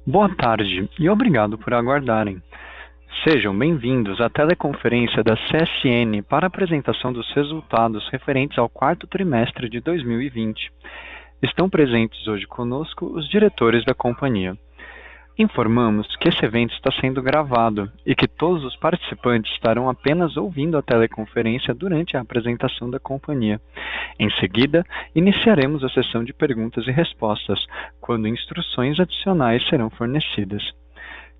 Boa tarde e obrigado por aguardarem. Sejam bem-vindos à teleconferência da CSN para a apresentação dos resultados referentes ao quarto trimestre de 2020. Estão presentes hoje conosco os diretores da companhia. Informamos que esse evento está sendo gravado e que todos os participantes estarão apenas ouvindo a teleconferência durante a apresentação da companhia. Em seguida, iniciaremos a sessão de perguntas e respostas, quando instruções adicionais serão fornecidas.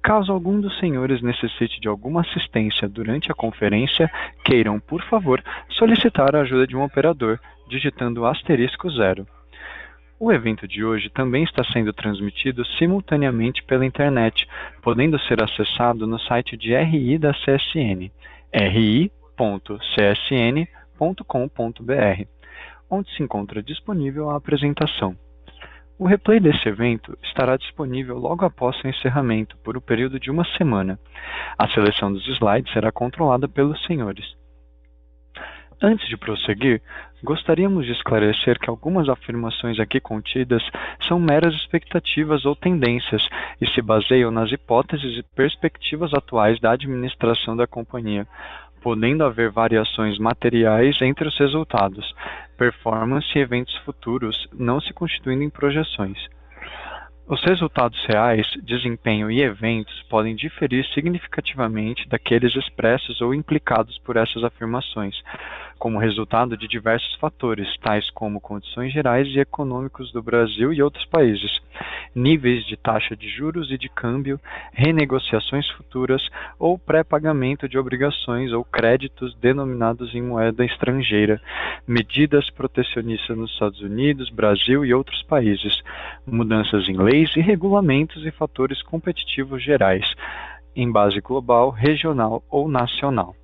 Caso algum dos senhores necessite de alguma assistência durante a conferência, queiram, por favor, solicitar a ajuda de um operador, digitando *0. O evento de hoje também está sendo transmitido simultaneamente pela internet, podendo ser acessado no site de RI da CSN, ri.csn.com.br, onde se encontra disponível a apresentação. O replay deste evento estará disponível logo após seu encerramento, por um período de uma semana. A seleção dos slides será controlada pelos senhores. Antes de prosseguir, gostaríamos de esclarecer que algumas afirmações aqui contidas são meras expectativas ou tendências e se baseiam nas hipóteses e perspectivas atuais da administração da companhia, podendo haver variações materiais entre os resultados, performance e eventos futuros, não se constituindo em projeções. Os resultados reais, desempenho e eventos podem diferir significativamente daqueles expressos ou implicados por essas afirmações, como resultado de diversos fatores, tais como condições gerais e econômicos do Brasil e outros países, níveis de taxa de juros e de câmbio, renegociações futuras ou pré-pagamento de obrigações ou créditos denominados em moeda estrangeira, medidas protecionistas nos Estados Unidos, Brasil e outros países, mudanças em leis e regulamentos e fatores competitivos gerais, em base global, regional ou nacional.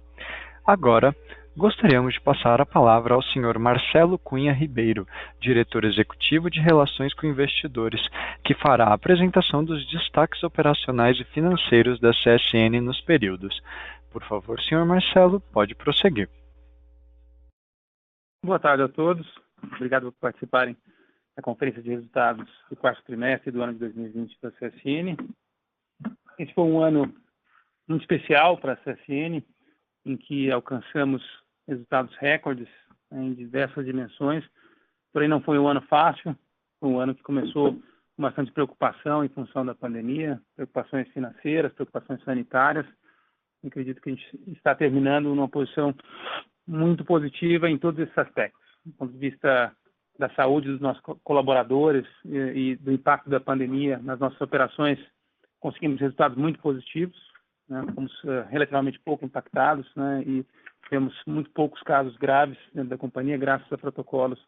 Agora, gostaríamos de passar a palavra ao Sr. Marcelo Cunha Ribeiro, diretor executivo de Relações com Investidores, que fará a apresentação dos destaques operacionais e financeiros da CSN nos períodos. Por favor, Sr. Marcelo, pode prosseguir. Boa tarde a todos. Obrigado por participarem da conferência de resultados do quarto trimestre do ano de 2020 da CSN. Esse foi um ano muito especial para a CSN, em que alcançamos resultados recordes em diversas dimensões, porém não foi um ano fácil, foi um ano que começou com bastante preocupação em função da pandemia, preocupações financeiras, preocupações sanitárias. Eu acredito que a gente está terminando numa posição muito positiva em todos esses aspectos, do ponto de vista da saúde dos nossos colaboradores e do impacto da pandemia nas nossas operações. Conseguimos resultados muito positivos, né? Fomos relativamente pouco impactados, né? E temos muito poucos casos graves dentro da companhia, graças a protocolos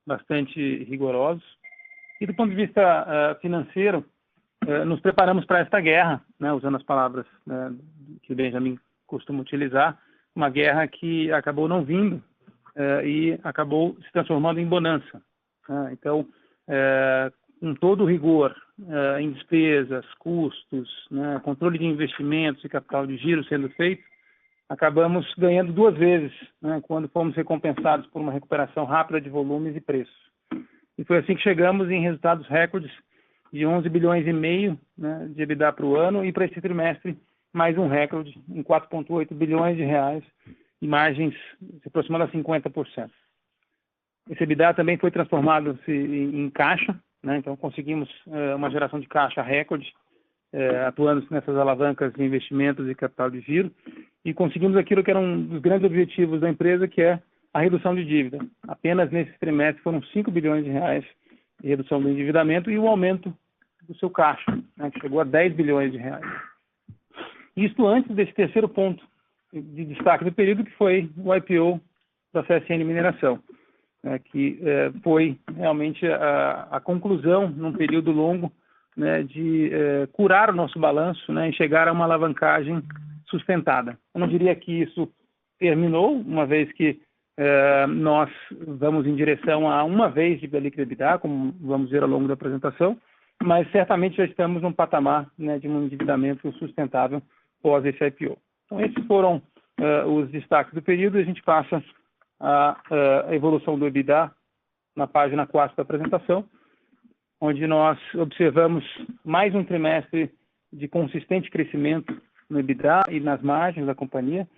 bastante rigorosos. E do ponto de vista financeiro, nos preparamos para esta guerra, né? Usando as palavras que o Benjamin costuma utilizar, uma guerra que acabou não vindo e acabou se transformando em bonança. Então, com todo o rigor em despesas, custos, né, controle de investimentos e capital de giro sendo feito, acabamos ganhando duas vezes, né, quando fomos recompensados por uma recuperação rápida de volumes e preços. E foi assim que chegamos em resultados recordes de 11 bilhões e meio, né, de EBITDA para o ano, e para esse trimestre mais um recorde em 4,8 bilhões de reais e margens se aproximando a 50%. Esse EBITDA também foi transformado em caixa, né? Então conseguimos uma geração de caixa recorde, atuando nessas alavancas de investimentos e capital de giro, e conseguimos aquilo que era um dos grandes objetivos da empresa, que é a redução de dívida. Apenas nesse trimestre foram 5 bilhões de reais de redução do endividamento e o aumento do seu caixa, né, que chegou a 10 bilhões de reais. Isto antes desse terceiro ponto de destaque do período, que foi o IPO da CSN Mineração, que foi realmente a conclusão, num período longo, né, de curar o nosso balanço, né, e chegar a uma alavancagem sustentada. Eu não diria que isso terminou, uma vez que nós vamos em direção a uma vez de líquido EBITDA, como vamos ver ao longo da apresentação, mas certamente já estamos num patamar, né, de um endividamento sustentável pós esse IPO. Então, esses foram os destaques do período, e a gente passa a evolução do EBITDA na página 4 da apresentação, onde nós observamos mais um trimestre de consistente crescimento no EBITDA e nas margens da companhia.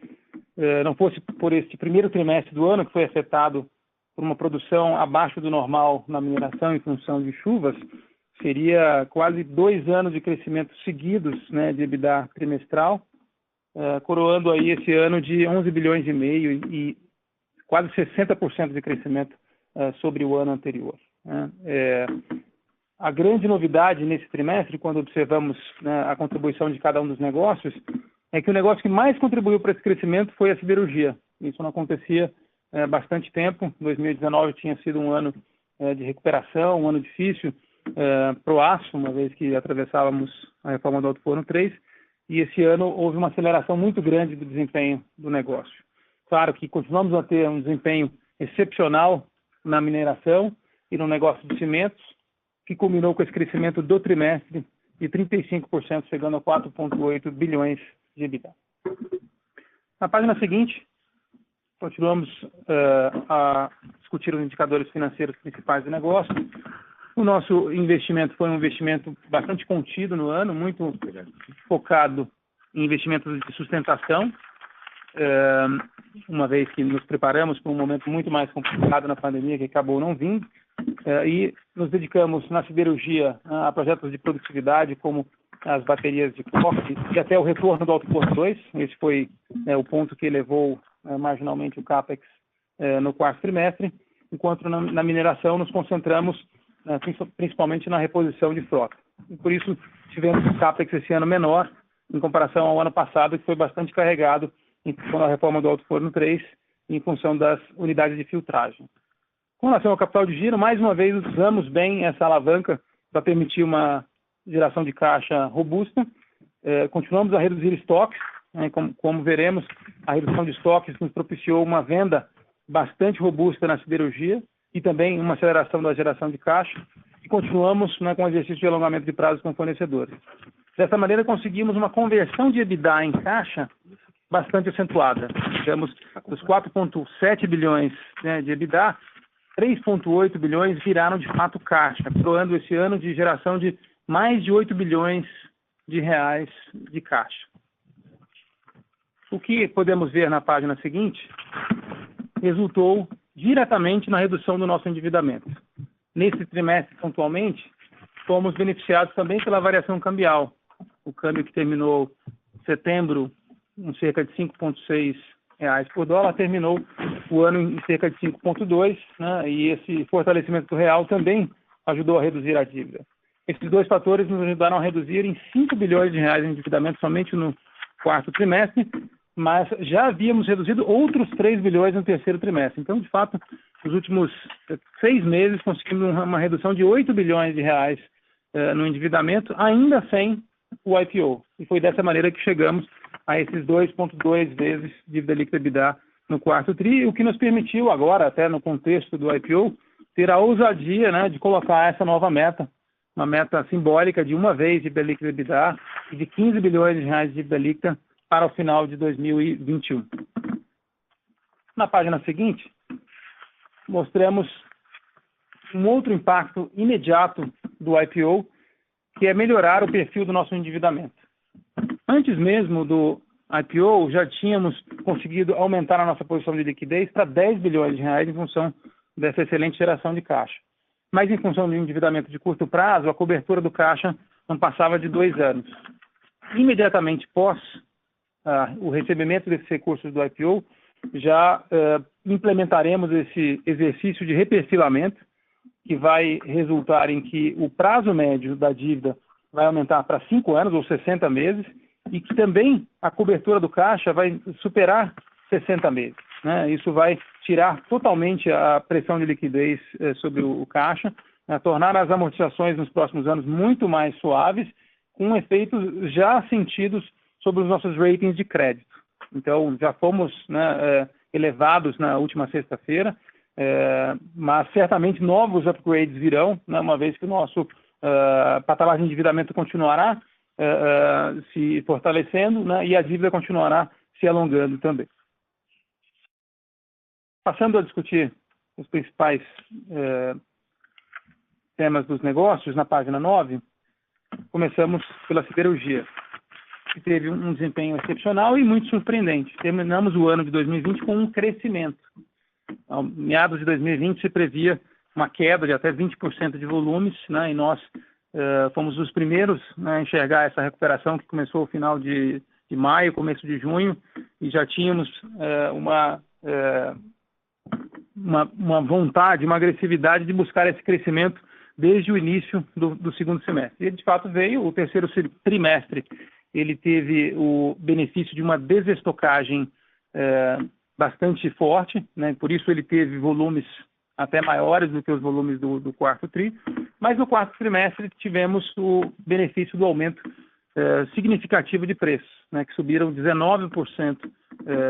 Não fosse por este primeiro trimestre do ano, que foi afetado por uma produção abaixo do normal na mineração em função de chuvas, seria quase 2 anos de crescimento seguidos, né, de EBITDA trimestral, coroando aí esse ano de 11 bilhões e meio e quase 60% de crescimento sobre o ano anterior. Né? A grande novidade nesse trimestre, quando observamos, né, a contribuição de cada um dos negócios, é que o negócio que mais contribuiu para esse crescimento foi a siderurgia. Isso não acontecia há bastante tempo. 2019 tinha sido um ano de recuperação, um ano difícil para o aço, uma vez que atravessávamos a reforma do Alto Forno 3, e esse ano houve uma aceleração muito grande do desempenho do negócio. Claro que continuamos a ter um desempenho excepcional na mineração e no negócio de cimentos, que culminou com esse crescimento do trimestre de 35%, chegando a 4,8 bilhões de EBITDA. Na página seguinte, continuamos a discutir os indicadores financeiros principais do negócio. O nosso investimento foi um investimento bastante contido no ano, muito focado em investimentos de sustentação, uma vez que nos preparamos para um momento muito mais complicado na pandemia, que acabou não vindo, e nos dedicamos na siderurgia a projetos de produtividade, como as baterias de coque e até o retorno do Alto Forno 2. Esse foi o ponto que elevou marginalmente o CAPEX no quarto trimestre, enquanto na mineração nos concentramos principalmente na reposição de frota. E por isso tivemos um CAPEX esse ano menor, em comparação ao ano passado, que foi bastante carregado em função da reforma do Alto Forno 3 e em função das unidades de filtragem. Com relação ao capital de giro, mais uma vez usamos bem essa alavanca para permitir uma geração de caixa robusta. Continuamos a reduzir estoques, né, como veremos, a redução de estoques nos propiciou uma venda bastante robusta na siderurgia e também uma aceleração da geração de caixa, e continuamos, né, com o exercício de alongamento de prazos com fornecedores. Dessa maneira, conseguimos uma conversão de EBITDA em caixa bastante acentuada. Tivemos os 4,7 bilhões, né, de EBITDA, 3,8 bilhões viraram de fato caixa, coroando esse ano de geração de mais de 8 bilhões de reais de caixa. O que podemos ver na página seguinte resultou diretamente na redução do nosso endividamento. Nesse trimestre, pontualmente, fomos beneficiados também pela variação cambial. O câmbio que terminou setembro em cerca de 5,6 reais por dólar, terminou o ano em cerca de 5,2, né? E esse fortalecimento do real também ajudou a reduzir a dívida. Esses dois fatores nos ajudaram a reduzir em 5 bilhões de reais em endividamento somente no quarto trimestre, mas já havíamos reduzido outros 3 bilhões no terceiro trimestre. Então, de fato, nos últimos 6 meses conseguimos uma redução de 8 bilhões de reais no endividamento, ainda sem o IPO. E foi dessa maneira que chegamos a esses 2,2 vezes dívida líquida EBITDA no quarto tri, o que nos permitiu agora, até no contexto do IPO, ter a ousadia, né, de colocar essa nova meta, uma meta simbólica de 1 vez dívida líquida EBITDA e de 15 bilhões de reais de dívida líquida para o final de 2021. Na página seguinte, mostramos um outro impacto imediato do IPO, que é melhorar o perfil do nosso endividamento. Antes mesmo do IPO, já tínhamos conseguido aumentar a nossa posição de liquidez para 10 bilhões de reais em função dessa excelente geração de caixa. Mas em função do endividamento de curto prazo, a cobertura do caixa não passava de 2 anos. Imediatamente pós o recebimento desses recursos do IPO, já implementaremos esse exercício de reperfilamento, que vai resultar em que o prazo médio da dívida vai aumentar para 5 anos ou 60 meses, e que também a cobertura do caixa vai superar 60 meses. Né? Isso vai tirar totalmente a pressão de liquidez sobre o caixa, tornar as amortizações nos próximos anos muito mais suaves, com efeitos já sentidos sobre os nossos ratings de crédito. Então, já fomos, né, elevados na última sexta-feira, mas certamente novos upgrades virão, né, uma vez que o nosso patamar de endividamento continuará se fortalecendo, né, e a dívida continuará se alongando também. Passando a discutir os principais temas dos negócios, na página 9, começamos pela siderurgia, que teve um desempenho excepcional e muito surpreendente. Terminamos o ano de 2020 com um crescimento. Ao meados de 2020 se previa uma queda de até 20% de volumes, né, e nós fomos os primeiros, né, a enxergar essa recuperação que começou no final de maio, começo de junho, e já tínhamos uma vontade, uma agressividade de buscar esse crescimento desde o início do segundo semestre. E, de fato, veio o terceiro trimestre. Ele teve o benefício de uma desestocagem bastante forte, né? Por isso ele teve volumes até maiores do que os volumes do quarto tri, mas no quarto trimestre tivemos o benefício do aumento significativo de preços, né? Que subiram 19%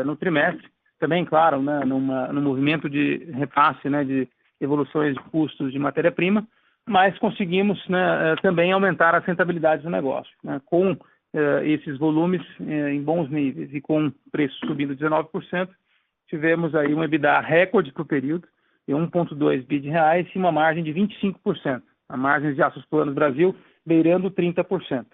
no trimestre. Também, claro, né, no movimento de repasse, né, de evoluções de custos de matéria-prima, mas conseguimos, né, também aumentar a rentabilidade do negócio, né, com esses volumes em bons níveis e com preço subindo 19%, tivemos aí um EBITDA recorde para o período, de 1,2 bi de reais e uma margem de 25%, a margem de aços planos Brasil beirando 30%.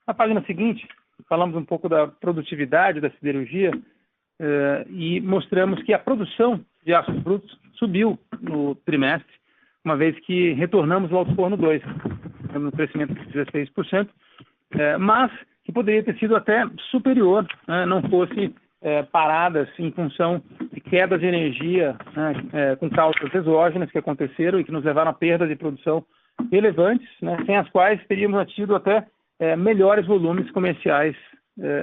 Na página seguinte, falamos um pouco da produtividade da siderurgia, e mostramos que a produção de aços brutos subiu no trimestre, uma vez que retornamos ao alto forno 2, um crescimento de 16%, mas que poderia ter sido até superior, né, não fosse paradas em função de quedas de energia, né, com causas exógenas que aconteceram e que nos levaram a perdas de produção relevantes, né, sem as quais teríamos tido até melhores volumes comerciais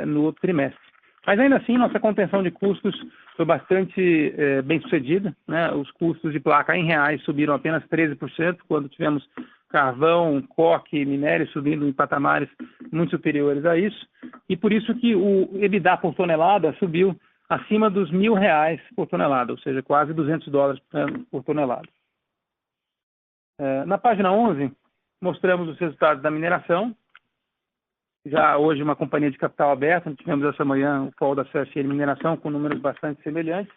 no outro trimestre. Mas ainda assim, nossa contenção de custos foi bastante bem sucedida, né? Os custos de placa em reais subiram apenas 13%, quando tivemos carvão, coque, minério subindo em patamares muito superiores a isso. E por isso que o EBITDA por tonelada subiu acima dos R$ 1.000 por tonelada, ou seja, quase $200 por tonelada. Na página 11, mostramos os resultados da mineração. Já hoje uma companhia de capital aberto, tivemos essa manhã o call da CSN Mineração com números bastante semelhantes.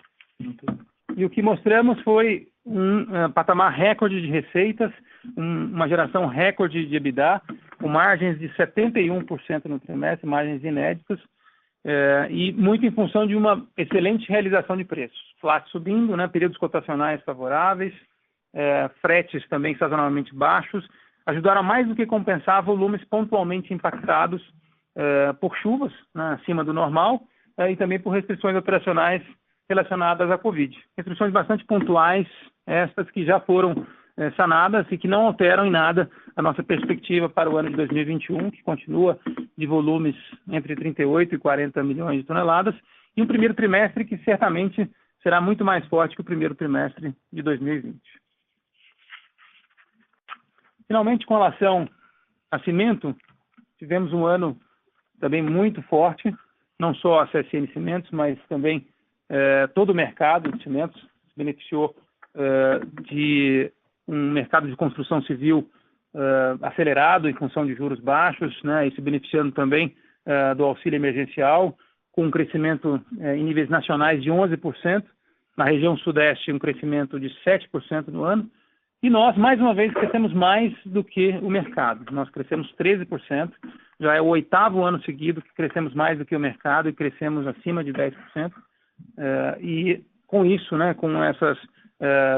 E o que mostramos foi um patamar recorde de receitas, uma geração recorde de EBITDA, com margens de 71% no trimestre, margens inéditas, e muito em função de uma excelente realização de preços. Flat subindo, né, períodos cotacionais favoráveis, fretes também sazonalmente baixos, ajudaram a mais do que compensar volumes pontualmente impactados por chuvas, né, acima do normal, e também por restrições operacionais relacionadas à Covid. Restrições bastante pontuais, estas que já foram sanadas e que não alteram em nada a nossa perspectiva para o ano de 2021, que continua de volumes entre 38 e 40 milhões de toneladas, e um primeiro trimestre que certamente será muito mais forte que o primeiro trimestre de 2020. Finalmente, com relação a cimento, tivemos um ano também muito forte, não só a CSN Cimentos, mas também todo o mercado de cimentos se beneficiou de um mercado de construção civil acelerado em função de juros baixos, né, e se beneficiando também do auxílio emergencial, com um crescimento em níveis nacionais de 11%, na região sudeste um crescimento de 7% no ano, e nós, mais uma vez, crescemos mais do que o mercado. Nós crescemos 13%, já é o 8º ano seguido que crescemos mais do que o mercado e crescemos acima de 10%. E com isso, né, com essas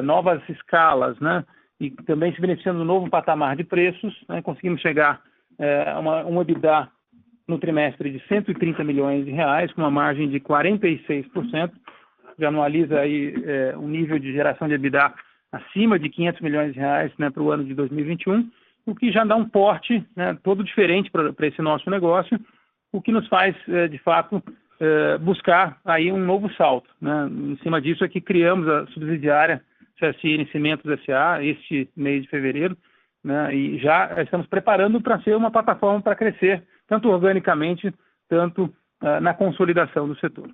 novas escalas, né, e também se beneficiando do novo patamar de preços, né, conseguimos chegar a um EBITDA no trimestre de 130 milhões de reais, com uma margem de 46%. Já anualiza aí um nível de geração de EBITDA acima de 500 milhões de reais, né, para o ano de 2021, o que já dá um porte, né, todo diferente para esse nosso negócio, o que nos faz, de fato, buscar aí um novo salto, né? Em cima disso é que criamos a subsidiária CSN Cimentos S.A. este mês de fevereiro, né, e já estamos preparando para ser uma plataforma para crescer, tanto organicamente, tanto na consolidação do setor.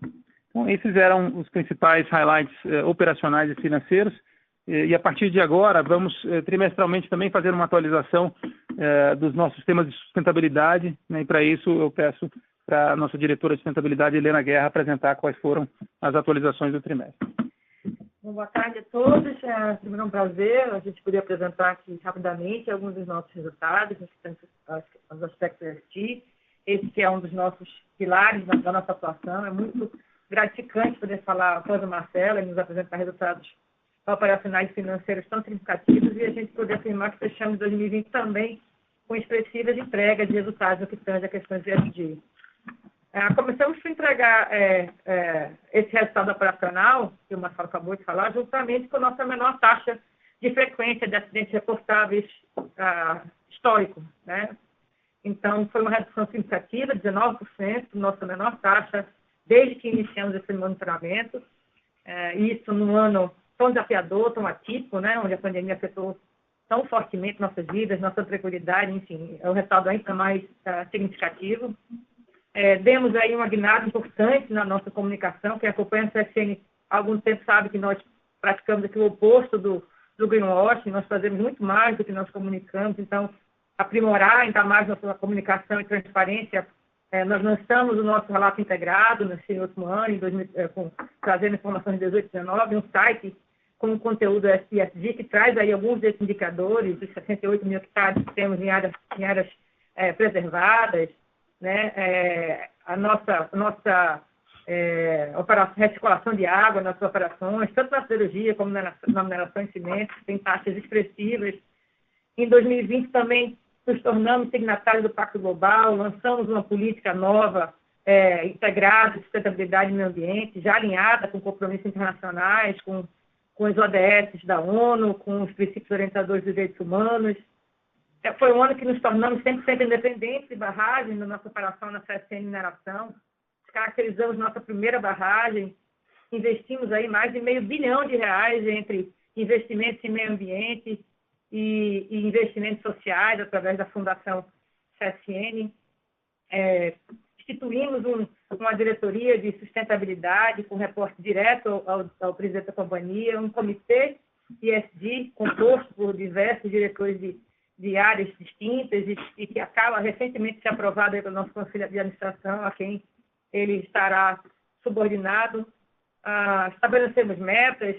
Então, esses eram os principais highlights operacionais e financeiros. E a partir de agora, vamos trimestralmente também fazer uma atualização dos nossos temas de sustentabilidade, né? E para isso eu peço para a nossa diretora de sustentabilidade, Helena Guerra, apresentar quais foram as atualizações do trimestre. Bom, boa tarde a todos. Primeiro é um prazer a gente poder apresentar aqui rapidamente alguns dos nossos resultados, os aspectos ESG. Esse que é um dos nossos pilares da nossa atuação. É muito gratificante poder falar após o Marcelo e nos apresentar resultados operacionais e financeiros tão significativos e a gente poder afirmar que fechamos 2020 também com expressivas entregas de resultados no que tange a questões de ESG. Começamos por entregar esse resultado operacional, que o Marcelo acabou de falar, juntamente com a nossa menor taxa de frequência de acidentes reportáveis histórico, né? Então, foi uma redução significativa, 19%, nossa menor taxa, desde que iniciamos esse monitoramento. Isso num ano tão desafiador, tão atípico, né? Onde a pandemia afetou tão fortemente nossas vidas, nossa tranquilidade, enfim, é um resultado ainda mais significativo. Demos aí uma guinada importante na nossa comunicação. Quem acompanha a CSN há algum tempo sabe que nós praticamos aqui o oposto do greenwashing, nós fazemos muito mais do que nós comunicamos, então, aprimorar ainda mais nossa comunicação e transparência. Nós lançamos o nosso relato integrado nesse último ano, trazendo informações de 18 e 19, um site com conteúdo ESG, que traz aí alguns desses indicadores, dos 68 mil hectares que temos em áreas preservadas, né? A nossa recirculação de água, nossas operações, tanto na siderurgia como na mineração em cimentos, tem taxas expressivas. Em 2020 também nos tornamos signatários do Pacto Global, lançamos uma política nova, integrada de sustentabilidade e meio ambiente, já alinhada com compromissos internacionais, com os ODS da ONU, com os princípios orientadores dos direitos humanos. Foi um ano que nos tornamos 100% independentes de barragem na nossa operação na CSN Mineração. Caracterizamos nossa primeira barragem, investimos aí mais de R$500 bilhão entre investimentos em meio ambiente e investimentos sociais através da Fundação CSN. Instituímos uma diretoria de sustentabilidade com reporte direto ao presidente da companhia, um comitê ESG composto por diversos diretores de áreas distintas e que acaba recentemente de ser aprovado aí pelo nosso Conselho de Administração, a quem ele estará subordinado. Estabelecemos metas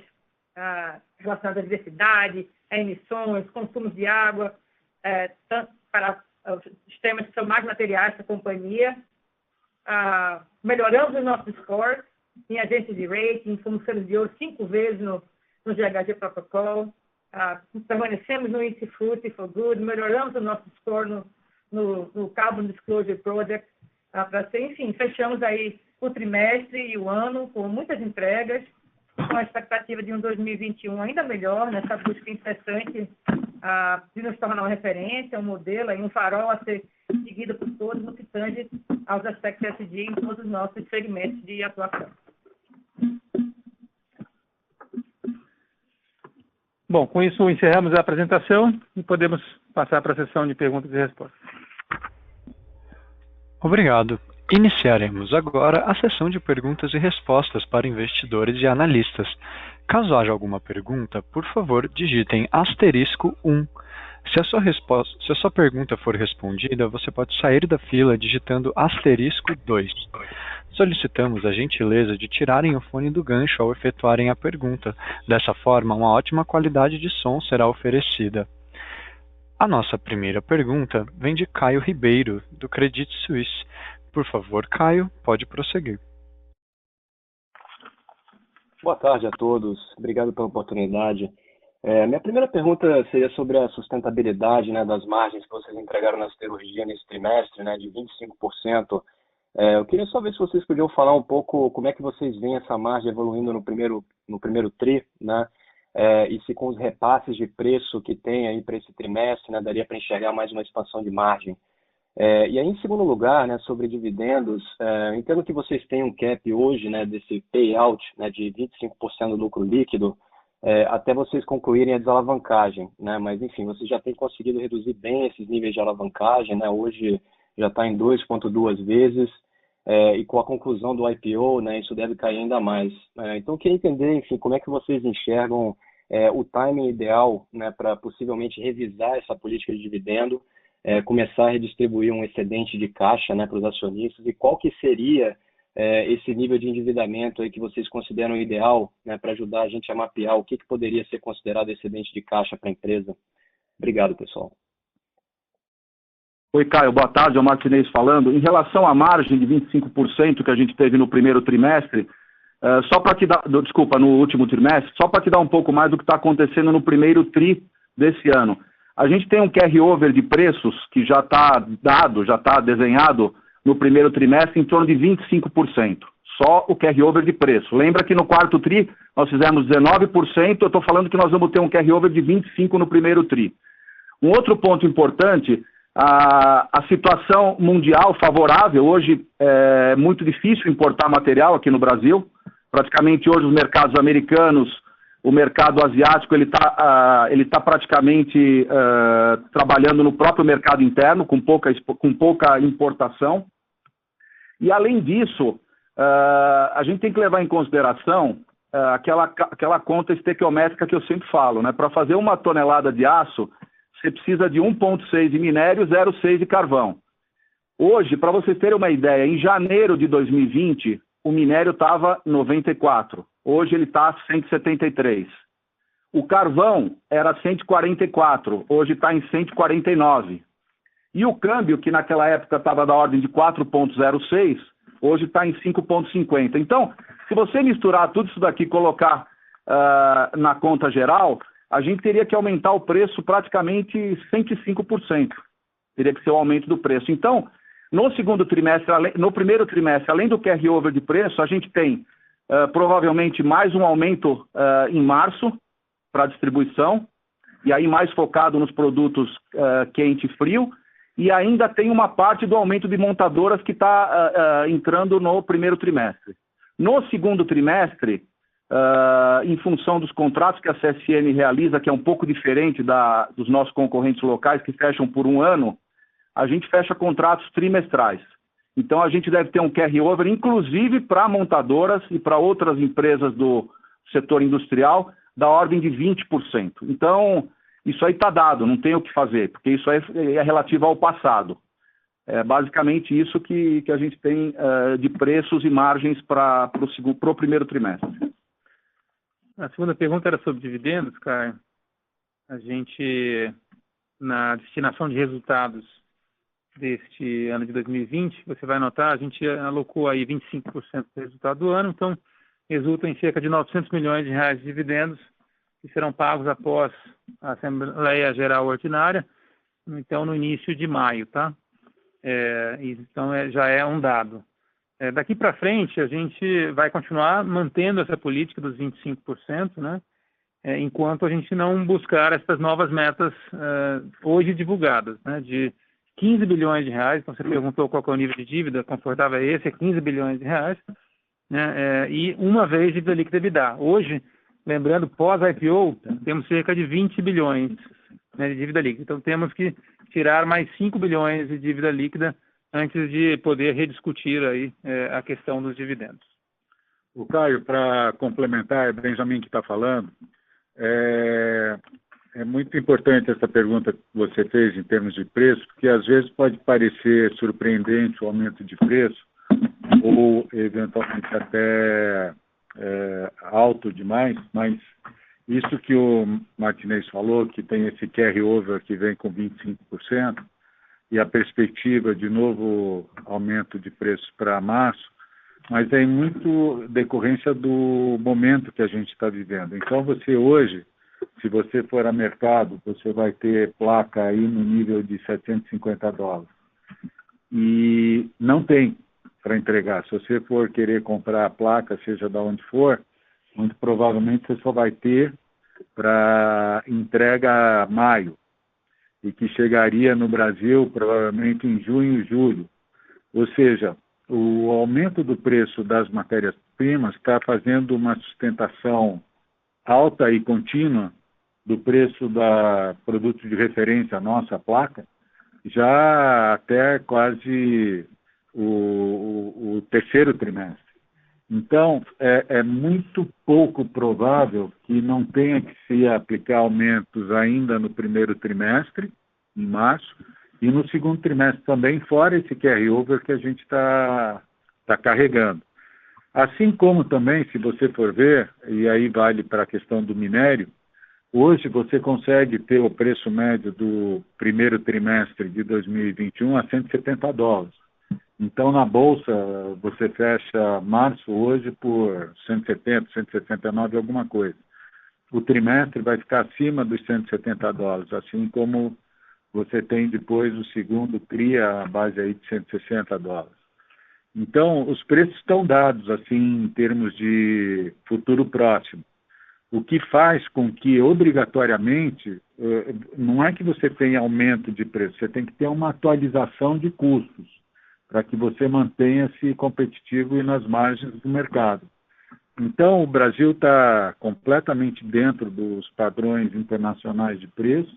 relacionadas à diversidade, a emissões, consumos de água, tanto para os temas que são mais materiais para a companhia. Melhoramos os nossos scores em agências de rating, fomos selos de ouro 5 vezes no GHG Protocol. Permanecemos no índice Fruit for Good, melhoramos o nosso score no Carbon Disclosure Project. Enfim, fechamos aí o trimestre e o ano com muitas entregas, com a expectativa de um 2021 ainda melhor, nessa busca incessante de nos tornar uma referência, um modelo, um farol a ser seguido por todos no que tange aos aspectos ESG em todos os nossos segmentos de atuação. Bom, com isso encerramos a apresentação e podemos passar para a sessão de perguntas e respostas. Obrigado. Iniciaremos agora a sessão de perguntas e respostas para investidores e analistas. Caso haja alguma pergunta, por favor, digitem *1. Se a sua pergunta for respondida, você pode sair da fila digitando *2. Solicitamos a gentileza de tirarem o fone do gancho ao efetuarem a pergunta. Dessa forma, uma ótima qualidade de som será oferecida. A nossa primeira pergunta vem de Caio Ribeiro, do Credit Suisse. Por favor, Caio, pode prosseguir. Boa tarde a todos. Obrigado pela oportunidade. Minha primeira pergunta seria sobre a sustentabilidade, né, das margens que vocês entregaram na siderurgia nesse trimestre, né, de 25%. Eu queria só ver se vocês podiam falar um pouco como é que vocês veem essa margem evoluindo no primeiro TRI, né, e se com os repasses de preço que tem aí para esse trimestre, né, daria para enxergar mais uma expansão de margem. E aí, em segundo lugar, né, sobre dividendos, entendo que vocês têm um cap hoje, né, desse payout, né, de 25% do lucro líquido, até vocês concluírem a desalavancagem, né, mas enfim, vocês já têm conseguido reduzir bem esses níveis de alavancagem, né, hoje já está em 2,2 vezes, e com a conclusão do IPO, né, isso deve cair ainda mais. Então, eu queria entender, enfim, como é que vocês enxergam o timing ideal, né, para possivelmente revisar essa política de dividendo, começar a redistribuir um excedente de caixa, né, para os acionistas, e qual que seria esse nível de endividamento aí que vocês consideram ideal, né, para ajudar a gente a mapear o que poderia ser considerado excedente de caixa para a empresa? Obrigado, pessoal. Oi, Caio, boa tarde, é o Martinez falando. Em relação à margem de 25% que a gente teve no primeiro trimestre, só para te dar, desculpa, no último trimestre, só para te dar um pouco mais do que está acontecendo no primeiro tri desse ano. A gente tem um carry-over de preços que já está dado, já está desenhado no primeiro trimestre em torno de 25%. Só o carry-over de preço. Lembra que no quarto tri nós fizemos 19%, eu estou falando que nós vamos ter um carry-over de 25% no primeiro tri. Um outro ponto importante, a situação mundial favorável. Hoje é muito difícil importar material aqui no Brasil. Praticamente hoje os mercados americanos, o mercado asiático, ele tá praticamente trabalhando no próprio mercado interno, com pouca importação. E além disso, a gente tem que levar em consideração aquela conta estequiométrica que eu sempre falo, né? Para fazer 1 tonelada de aço, você precisa de 1,6 de minério e 0,6 de carvão. Hoje, para vocês terem uma ideia, em janeiro de 2020, o minério estava 94. Hoje ele está 173. O carvão era 144. Hoje está em 149. E o câmbio, que naquela época estava da ordem de 4,06, hoje está em 5,50. Então, se você misturar tudo isso daqui e colocar na conta geral, a gente teria que aumentar o preço praticamente 105%. Teria que ser o aumento do preço. Então, no primeiro trimestre, além do carry-over de preço, a gente tem provavelmente mais um aumento em março para distribuição, e aí mais focado nos produtos quente e frio, e ainda tem uma parte do aumento de montadoras que está entrando no primeiro trimestre. No segundo trimestre, em função dos contratos que a CSN realiza, que é um pouco diferente dos nossos concorrentes locais, que fecham por 1 ano, a gente fecha contratos trimestrais. Então, a gente deve ter um carry-over, inclusive para montadoras e para outras empresas do setor industrial, da ordem de 20%. Então, isso aí está dado, não tem o que fazer, porque isso aí é relativo ao passado. É basicamente isso que a gente tem de preços e margens para o primeiro trimestre. A segunda pergunta era sobre dividendos, Caio. A gente, na destinação de resultados deste ano de 2020, você vai notar, a gente alocou aí 25% do resultado do ano, então resulta em cerca de 900 milhões de reais de dividendos que serão pagos após a Assembleia Geral Ordinária, então no início de maio, tá? Então já é um dado. Daqui para frente, a gente vai continuar mantendo essa política dos 25%, né? Enquanto a gente não buscar essas novas metas hoje divulgadas, né? De 15 bilhões de reais, então você perguntou qual que é o nível de dívida, confortável é esse, é 15 bilhões de reais, né? E uma vez dívida líquida EBITDA. Hoje, lembrando, pós-IPO, temos cerca de 20 bilhões, né, de dívida líquida. Então temos que tirar mais 5 bilhões de dívida líquida antes de poder rediscutir aí a questão dos dividendos. O Caio, para complementar, é Benjamin que está falando, é muito importante essa pergunta que você fez em termos de preço, porque às vezes pode parecer surpreendente o aumento de preço, ou eventualmente até alto demais, mas isso que o Martinez falou, que tem esse carry-over que vem com 25%, e a perspectiva de novo aumento de preços para março, mas é muito decorrência do momento que a gente está vivendo. Então, você hoje, se você for a mercado, você vai ter placa aí no nível de $750. E não tem para entregar. Se você for querer comprar a placa, seja de onde for, muito provavelmente você só vai ter para entrega maio, e que chegaria no Brasil provavelmente em junho e julho. Ou seja, o aumento do preço das matérias-primas está fazendo uma sustentação alta e contínua do preço da produto de referência nossa, a placa, já até quase o terceiro trimestre. Então, é muito pouco provável que não tenha que se aplicar aumentos ainda no primeiro trimestre, em março, e no segundo trimestre também, fora esse carry-over que a gente está carregando. Assim como também, se você for ver, e aí vale para a questão do minério, hoje você consegue ter o preço médio do primeiro trimestre de 2021 a $170. Então, na Bolsa, você fecha março hoje por 170, 169, alguma coisa. O trimestre vai ficar acima dos $170, assim como você tem depois o segundo TRI a base aí de $160. Então, os preços estão dados, assim, em termos de futuro próximo. O que faz com que, obrigatoriamente, não é que você tenha aumento de preço, você tem que ter uma atualização de custos, para que você mantenha-se competitivo e nas margens do mercado. Então, o Brasil está completamente dentro dos padrões internacionais de preço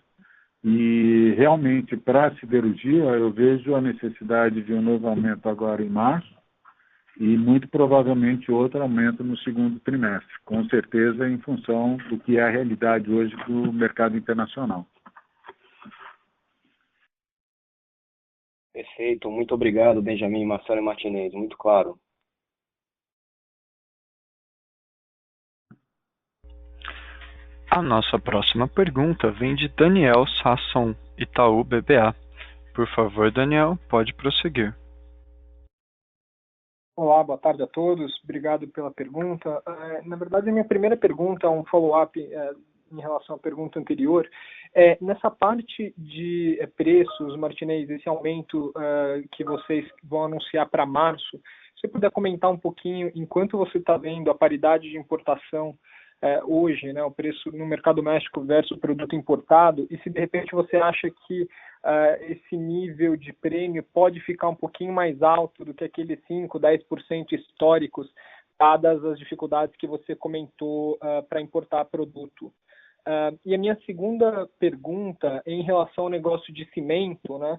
e, realmente, para a siderurgia, eu vejo a necessidade de um novo aumento agora em março e, muito provavelmente, outro aumento no segundo trimestre, com certeza em função do que é a realidade hoje do mercado internacional. Perfeito, muito obrigado, Benjamin, Marcelo e Martinez, muito claro. A nossa próxima pergunta vem de Daniel Sasson, Itaú BBA. Por favor, Daniel, pode prosseguir. Olá, boa tarde a todos. Obrigado pela pergunta. Na verdade, a minha primeira pergunta é um follow-up em relação à pergunta anterior. Nessa parte de preços, Martinez, esse aumento que vocês vão anunciar para março, se você puder comentar um pouquinho, enquanto você está vendo a paridade de importação hoje, né, o preço no mercado doméstico versus o produto importado, e se de repente você acha que esse nível de prêmio pode ficar um pouquinho mais alto do que aqueles 5%, 10% históricos, dadas as dificuldades que você comentou para importar produto. E a minha segunda pergunta é em relação ao negócio de cimento, né?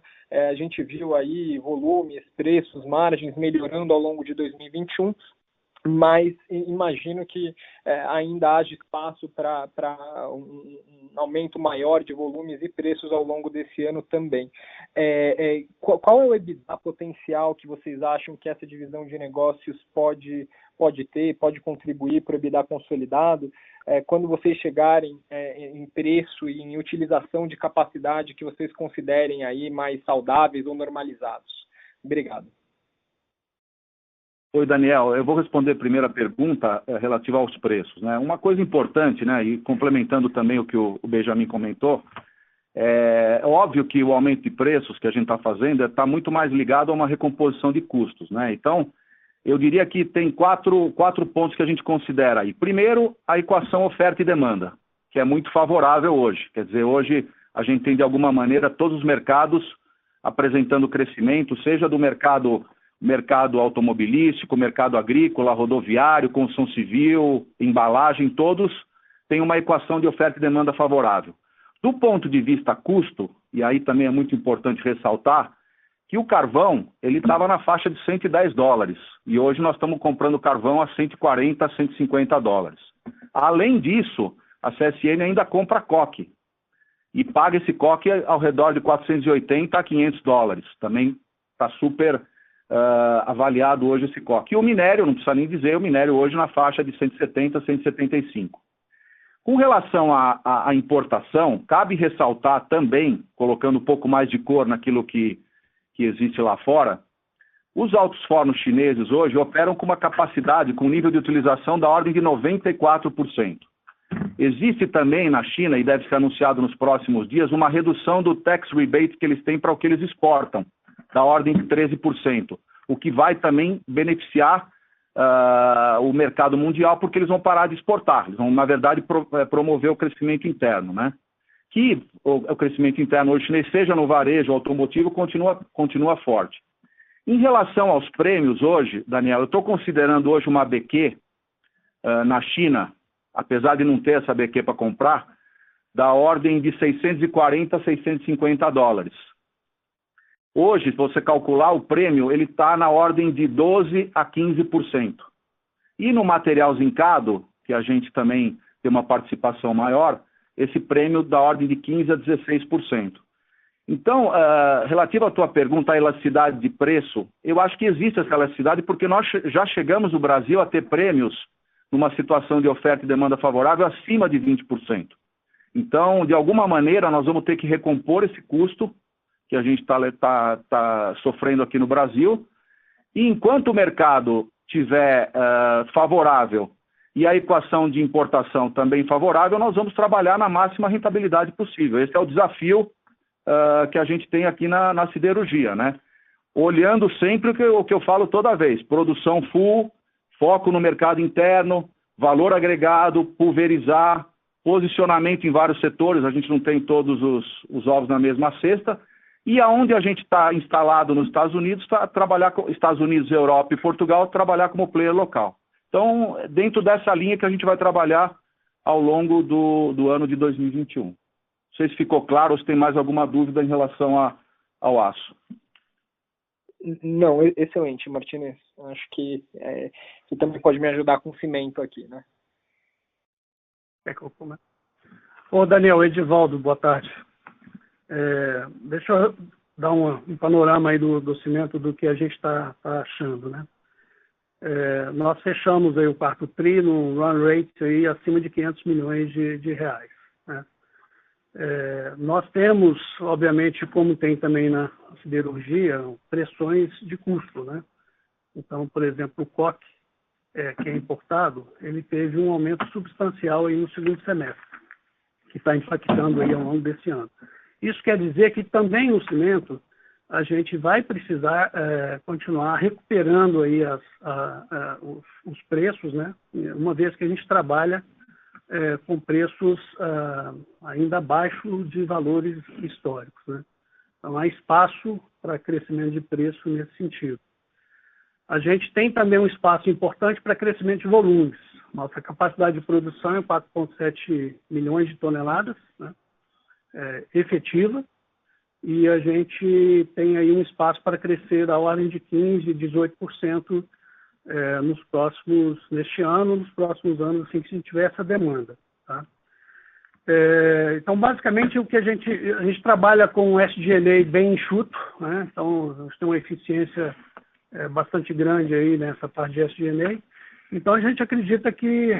A gente viu aí volumes, preços, margens melhorando ao longo de 2021, mas imagino que ainda haja espaço para um aumento maior de volumes e preços ao longo desse ano também. Qual é o EBITDA potencial que vocês acham que essa divisão de negócios pode ter, pode contribuir para o EBITDA consolidado, quando vocês chegarem em preço e em utilização de capacidade que vocês considerem aí mais saudáveis ou normalizados? Obrigado. Oi, Daniel. Eu vou responder a primeira pergunta relativa aos preços, né? Uma coisa importante, né, e complementando também o que o Benjamin comentou, é óbvio que o aumento de preços que a gente está fazendo está muito mais ligado a uma recomposição de custos, né? Então, eu diria que tem quatro pontos que a gente considera aí. Primeiro, a equação oferta e demanda, que é muito favorável hoje. Quer dizer, hoje a gente tem, de alguma maneira, todos os mercados apresentando crescimento, seja do mercado automobilístico, mercado agrícola, rodoviário, construção civil, embalagem, todos têm uma equação de oferta e demanda favorável. Do ponto de vista custo, e aí também é muito importante ressaltar, que o carvão ele estava na faixa de $110, e hoje nós estamos comprando carvão a $140, $150. Além disso, a CSN ainda compra coque, e paga esse coque ao redor de $480 a $500. Também está super avaliado hoje esse coque. E o minério, não precisa nem dizer, o minério hoje na faixa de 170 a 175. Com relação à importação, cabe ressaltar também, colocando um pouco mais de cor naquilo que existe lá fora, os altos fornos chineses hoje operam com uma capacidade, com nível de utilização da ordem de 94%. Existe também na China, e deve ser anunciado nos próximos dias, uma redução do tax rebate que eles têm para o que eles exportam, da ordem de 13%, o que vai também beneficiar o mercado mundial, porque eles vão parar de exportar, eles vão, na verdade, promover o crescimento interno, né? Que o crescimento interno hoje chinês, seja no varejo, automotivo, continua forte. Em relação aos prêmios hoje, Daniel, eu estou considerando hoje uma BQ na China, apesar de não ter essa BQ para comprar, da ordem de $640 a $650. Hoje, se você calcular o prêmio, ele está na ordem de 12% a 15%. E no material zincado, que a gente também tem uma participação maior, esse prêmio da ordem de 15% a 16%. Então, relativo à tua pergunta, à elasticidade de preço, eu acho que existe essa elasticidade porque nós já chegamos no Brasil a ter prêmios numa situação de oferta e demanda favorável acima de 20%. Então, de alguma maneira, nós vamos ter que recompor esse custo que a gente tá sofrendo aqui no Brasil. E enquanto o mercado estiver favorável e a equação de importação também favorável, nós vamos trabalhar na máxima rentabilidade possível. Esse é o desafio que a gente tem aqui na siderurgia, né? Olhando sempre o que eu falo toda vez, produção full, foco no mercado interno, valor agregado, pulverizar, posicionamento em vários setores, a gente não tem todos os ovos na mesma cesta, e aonde a gente está instalado nos Estados Unidos, trabalhar com Estados Unidos, Europa e Portugal, trabalhar como player local. Então, dentro dessa linha que a gente vai trabalhar ao longo do ano de 2021. Não sei se ficou claro ou se tem mais alguma dúvida em relação ao aço. Não, excelente, Martinez. Acho que você também pode me ajudar com cimento aqui, né? Quer que eu comece? Ô, Daniel, Edivaldo, boa tarde. Deixa eu dar um panorama aí do cimento do que a gente está achando, né? Nós fechamos aí o quarto tri no run rate aí acima de 500 milhões de reais, né? Nós temos, obviamente, como tem também na siderurgia, pressões de custo, né? Então, por exemplo, o coque, que é importado, ele teve um aumento substancial aí no segundo semestre, que está impactando aí ao longo desse ano. Isso quer dizer que também no cimento a gente vai precisar continuar recuperando aí os preços, né? Uma vez que a gente trabalha com preços ainda abaixo de valores históricos, né? Então, há espaço para crescimento de preço nesse sentido. A gente tem também um espaço importante para crescimento de volumes. Nossa capacidade de produção é 4,7 milhões de toneladas, né? Efetiva, e a gente tem aí um espaço para crescer da ordem de 15%, 18% neste ano, nos próximos anos, assim que a gente tiver essa demanda, tá? Então, basicamente, o que a gente trabalha com o SG&A bem enxuto, né? Então, a gente tem uma eficiência bastante grande aí nessa parte de SG&A. Então, a gente acredita que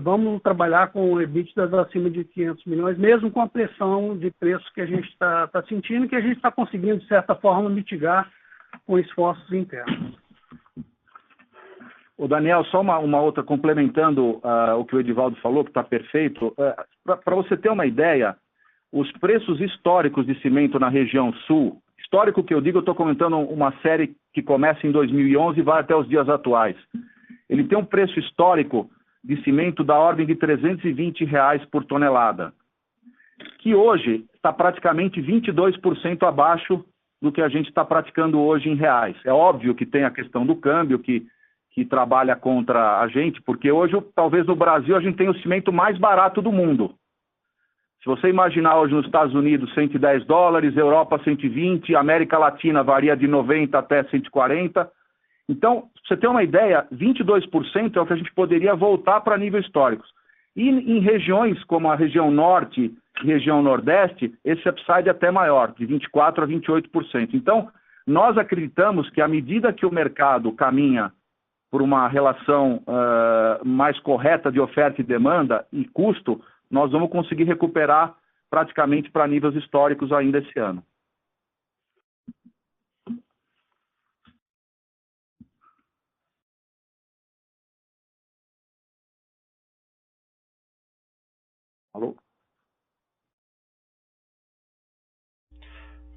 vamos trabalhar com EBITDA acima de 500 milhões, mesmo com a pressão de preços que a gente está sentindo, que a gente está conseguindo, de certa forma, mitigar com esforços internos. O Daniel, só uma outra, complementando o que o Edivaldo falou, que está perfeito. Para você ter uma ideia, os preços históricos de cimento na região sul, histórico que eu digo, eu estou comentando uma série que começa em 2011 e vai até os dias atuais. Ele tem um preço histórico de cimento da ordem de R$320 por tonelada, que hoje está praticamente 22% abaixo do que a gente está praticando hoje em reais. É óbvio que tem a questão do câmbio, que trabalha contra a gente, porque hoje, talvez no Brasil, a gente tem o cimento mais barato do mundo. Se você imaginar hoje nos Estados Unidos $110, Europa 120, América Latina varia de 90 até 140. Então, pra você ter uma ideia, 22% é o que a gente poderia voltar para níveis históricos. E em regiões como a região norte e região nordeste, esse upside é até maior, de 24% a 28%. Então, nós acreditamos que à medida que o mercado caminha por uma relação mais correta de oferta e demanda e custo, nós vamos conseguir recuperar praticamente para níveis históricos ainda esse ano. Alô?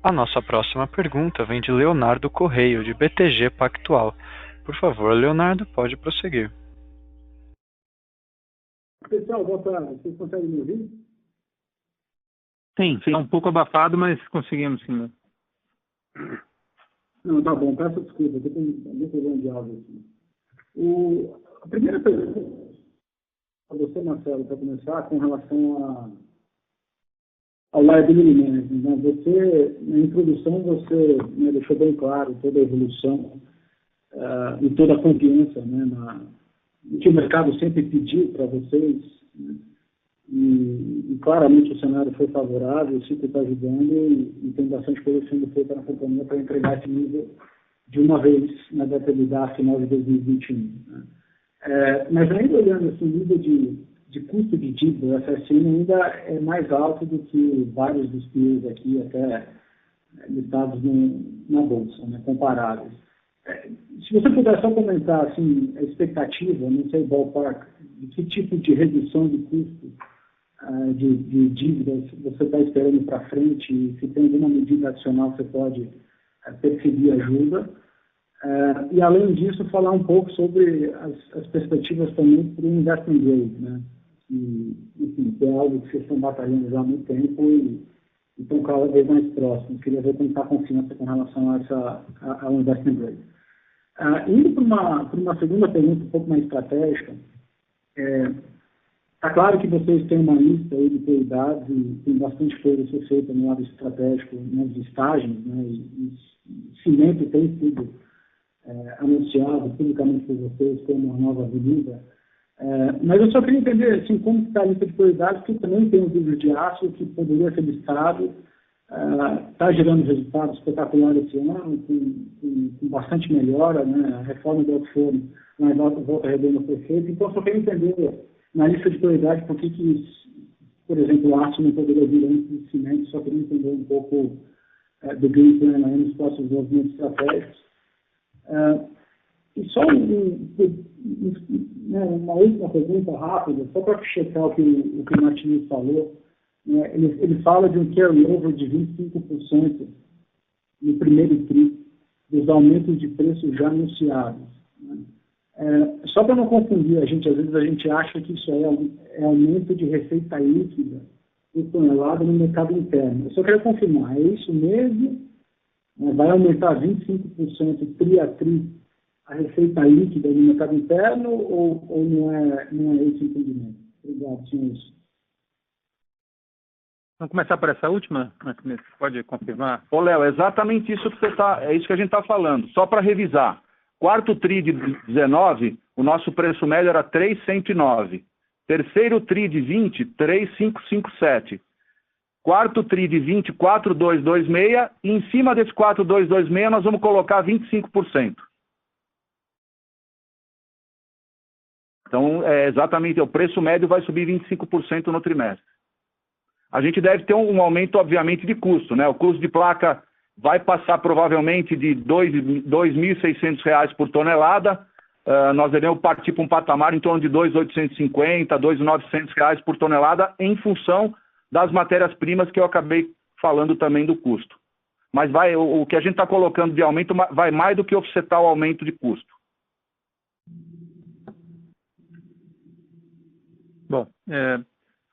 A nossa próxima pergunta vem de Leonardo Correio, de BTG Pactual. Por favor, Leonardo, pode prosseguir. Pessoal, boa tarde. Vocês conseguem me ouvir? Sim, está um pouco abafado, mas conseguimos sim, né? Não, tá bom. Peço desculpa. Estou com um problema de áudio aqui. A primeira pergunta para você, Marcelo, para começar, com relação ao liability management, né? Você, na introdução, você deixou bem claro toda a evolução e toda a confiança, né, que o mercado sempre pediu para vocês, né, e claramente o cenário foi favorável, o ciclo está ajudando e tem bastante coisa sendo feita na companhia para entregar esse nível de uma vez na data de dar final de 2021. Né? Mas ainda olhando assim, o nível de custo de dívida, a CSN ainda é mais alto do que vários dos peers aqui, até listados na Bolsa, né, comparáveis. Se você puder só comentar assim, a expectativa, não sei, ballpark, de que tipo de redução de custo de dívidas você está esperando para frente, e se tem alguma medida adicional que você pode perseguir ajuda. E, além disso, falar um pouco sobre as perspectivas também para o investment grade, né? Enfim, que é algo que vocês estão batalhando já há muito tempo e estão cada vez mais próximos. Queria ver como está a confiança com relação ao investment grade. Indo para uma segunda pergunta um pouco mais estratégica, está claro que vocês têm uma lista aí de prioridades e tem bastante coisa a ser feita no lado estratégico, nas listagens, né? E cimento tem sido anunciado publicamente por vocês como uma nova avenida. Mas eu só queria entender assim, como está a lista de prioridades, porque também tem o vidro de aço que poderia ser listado, está gerando resultados espetaculares esse ano, com bastante melhora, né? A reforma do Oxford na Volta Redonda foi feita. Então, só queria entender na lista de prioridades por que por exemplo, o aço não poderia vir antes do cimento. Só queria entender um pouco do game plan aí nos próximos movimentos estratégicos. E só uma última pergunta rápida, só para checar o que o Martinez falou. Ele fala de um carry-over de 25% no primeiro TRI dos aumentos de preços já anunciados. Né? Só para não confundir, às vezes a gente acha que isso é aumento de receita líquida por tonelada no mercado interno. Eu só queria confirmar, é isso mesmo? Vai aumentar 25% TRI a TRI a receita líquida no mercado interno ou não é esse o entendimento? Obrigado, senhores. Vamos começar por essa última, Martinez? Pode confirmar? Ô, Léo, é exatamente isso que é isso que a gente está falando. Só para revisar. Quarto TRI de 19, o nosso preço médio era 3,109. Terceiro TRI de 20, 3,557. Quarto TRI de 20, 4,226. E em cima desse 4,226 nós vamos colocar 25%. Então, exatamente, o preço médio vai subir 25% no trimestre. A gente deve ter um aumento, obviamente, de custo, né? O custo de placa vai passar provavelmente de R$ 2.600 por tonelada. Nós devemos partir para um patamar em torno de R$ 2.850, R$ 2.900 por tonelada, em função das matérias-primas que eu acabei falando também do custo. Mas o que a gente está colocando de aumento vai mais do que offsetar o aumento de custo. Bom,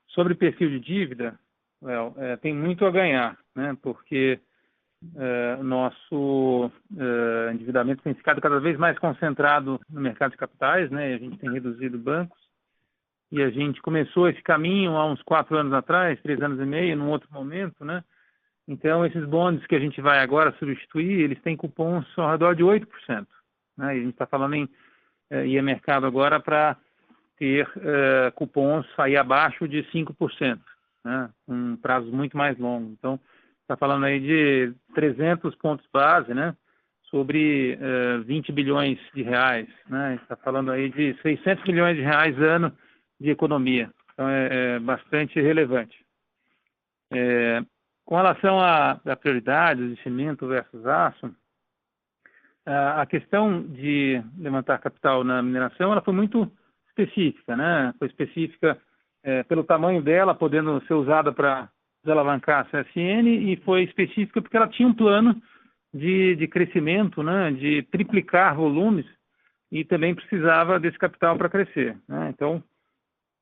sobre perfil de dívida, tem muito a ganhar, né? Porque o nosso endividamento tem ficado cada vez mais concentrado no mercado de capitais, né? A gente tem reduzido bancos e a gente começou esse caminho há uns 4 anos atrás, 3 anos e meio, num outro momento, né? Então, esses bonds que a gente vai agora substituir, eles têm cupons ao redor de 8%. Né? E a gente está falando em ir mercado agora para ter cupons aí abaixo de 5%, né? Um prazo muito mais longo. Então, está falando aí de 300 pontos base, né? Sobre 20 bilhões de reais, né? Está falando aí de 600 milhões de reais ano de economia. Então, é bastante relevante. Com relação à prioridade de cimento versus aço, a questão de levantar capital na mineração, ela foi muito específica, né? Foi específica pelo tamanho dela, podendo ser usada para desalavancar a CSN, e foi específica porque ela tinha um plano de crescimento, né? De triplicar volumes, e também precisava desse capital para crescer, né? Então,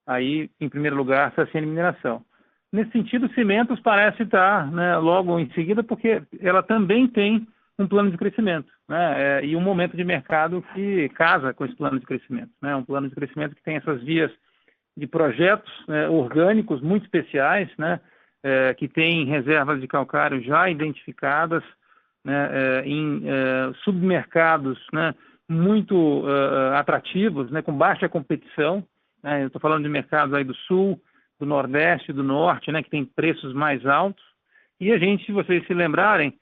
aí, em primeiro lugar, a CSN Mineração. Nesse sentido, Cimentos parece estar, né, logo em seguida, porque ela também tem um plano de crescimento, né? E um momento de mercado que casa com esse plano de crescimento, né? Um plano de crescimento que tem essas vias de projetos orgânicos muito especiais, né? Que tem reservas de calcário já identificadas, né? Em submercados, né? Muito atrativos, né? Com baixa competição, né? Eu estou falando de mercados aí do Sul, do Nordeste e do Norte, né, que tem preços mais altos. E a gente, se vocês se lembrarem,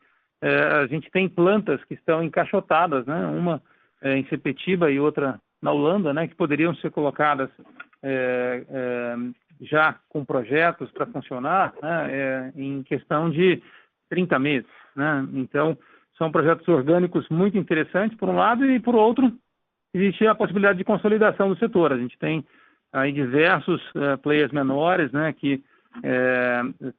a gente tem plantas que estão encaixotadas, né, uma em Sepetiba e outra na Holanda, né, que poderiam ser colocadas já com projetos para funcionar, né, em questão de 30 meses. Né? Então, são projetos orgânicos muito interessantes, por um lado, e por outro, existe a possibilidade de consolidação do setor. A gente tem aí diversos players menores, né, que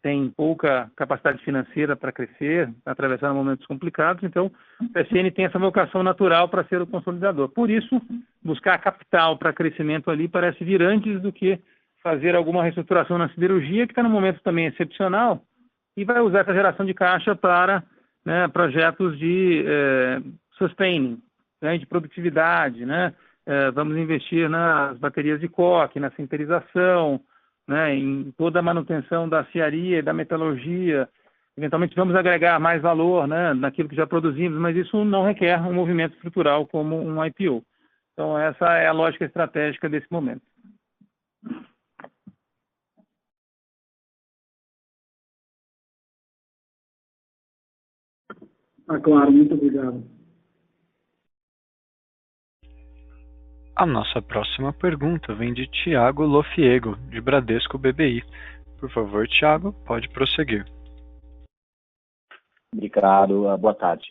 têm pouca capacidade financeira para crescer, atravessar momentos complicados. Então, o CSN tem essa vocação natural para ser o consolidador. Por isso, buscar capital para crescimento ali parece vir antes do que fazer alguma reestruturação na siderurgia, que está num momento também excepcional, e vai usar essa geração de caixa para, né, projetos de sustaining, né, de produtividade, né? Vamos investir nas baterias de coque, na sinterização, né, em toda a manutenção da aciaria e da metalurgia. Eventualmente vamos agregar mais valor, né, naquilo que já produzimos, mas isso não requer um movimento estrutural como um IPO. Então essa é a lógica estratégica desse momento. Claro, muito obrigado. A nossa próxima pergunta vem de Thiago Lofiego, de Bradesco BBI. Por favor, Thiago, pode prosseguir. Obrigado, boa tarde.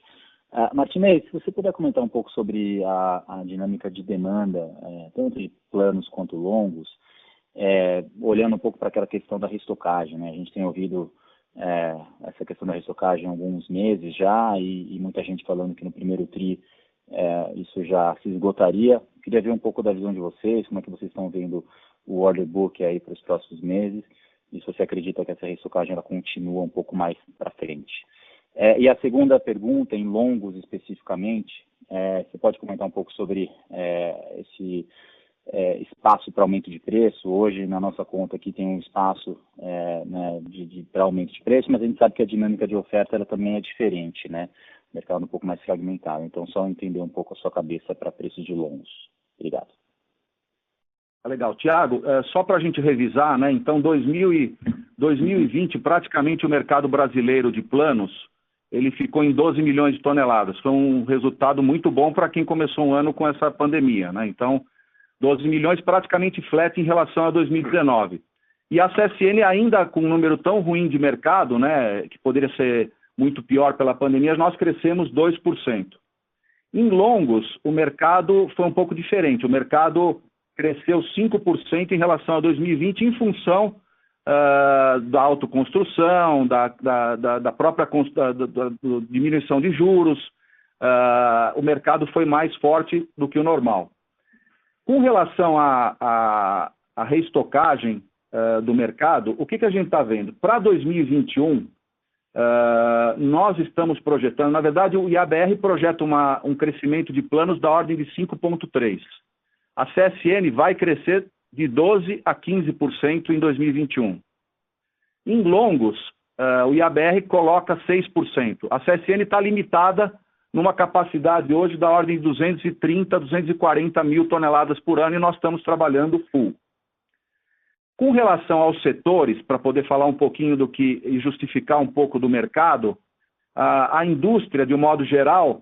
Martinez, se você puder comentar um pouco sobre a dinâmica de demanda, tanto de planos quanto longos, olhando um pouco para aquela questão da restocagem, né? A gente tem ouvido essa questão da restocagem há alguns meses já, e muita gente falando que no primeiro TRI isso já se esgotaria. Queria ver um pouco da visão de vocês, como é que vocês estão vendo o order book aí para os próximos meses, e se você acredita que essa restocagem ela continua um pouco mais para frente. E a segunda pergunta, em longos especificamente, você pode comentar um pouco sobre esse espaço para aumento de preço. Hoje, na nossa conta aqui, tem um espaço né, para aumento de preço, mas a gente sabe que a dinâmica de oferta ela também é diferente, né? O mercado um pouco mais fragmentado. Então, só entender um pouco a sua cabeça para preços de longos. Obrigado. Legal. Tiago, só para a gente revisar, né? Então, 2020, praticamente o mercado brasileiro de planos, ele ficou em 12 milhões de toneladas. Foi um resultado muito bom para quem começou um ano com essa pandemia, né? Então, 12 milhões praticamente flat em relação a 2019. E a CSN ainda com um número tão ruim de mercado, né, que poderia ser muito pior pela pandemia, nós crescemos 2%. Em longos, o mercado foi um pouco diferente. O mercado cresceu 5% em relação a 2020 em função da autoconstrução, da própria diminuição de juros. O mercado foi mais forte do que o normal. Com relação à reestocagem do mercado, o que a gente está vendo? Para 2021, nós estamos projetando, na verdade o IABR projeta um crescimento de planos da ordem de 5,3%. A CSN vai crescer de 12% a 15% em 2021. Em longos, o IABR coloca 6%. A CSN está limitada numa capacidade hoje da ordem de 230, 240 mil toneladas por ano e nós estamos trabalhando full. Com relação aos setores, para poder falar um pouquinho do que e justificar um pouco do mercado, a indústria, de um modo geral,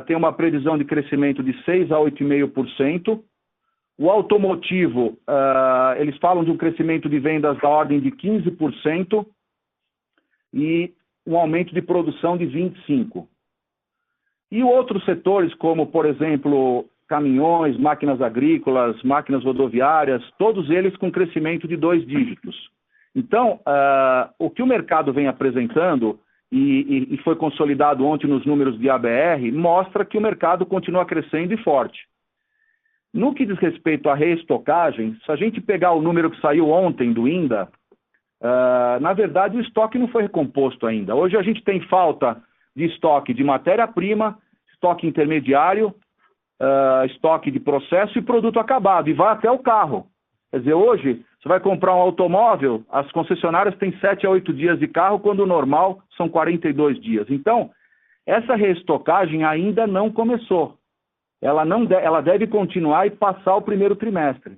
tem uma previsão de crescimento de 6% a 8,5%. O automotivo, eles falam de um crescimento de vendas da ordem de 15% e um aumento de produção de 25%. E outros setores, como, por exemplo, caminhões, máquinas agrícolas, máquinas rodoviárias, todos eles com crescimento de 2 dígitos. Então, o que o mercado vem apresentando, e foi consolidado ontem nos números de ABR, mostra que o mercado continua crescendo e forte. No que diz respeito à reestocagem, se a gente pegar o número que saiu ontem do INDA, na verdade o estoque não foi recomposto ainda. Hoje a gente tem falta de estoque de matéria-prima, estoque intermediário, estoque de processo e produto acabado, e vai até o carro. Quer dizer, hoje, você vai comprar um automóvel, as concessionárias têm 7 a 8 dias de carro, quando o normal são 42 dias. Então, essa reestocagem ainda não começou. Ela deve continuar e passar o primeiro trimestre.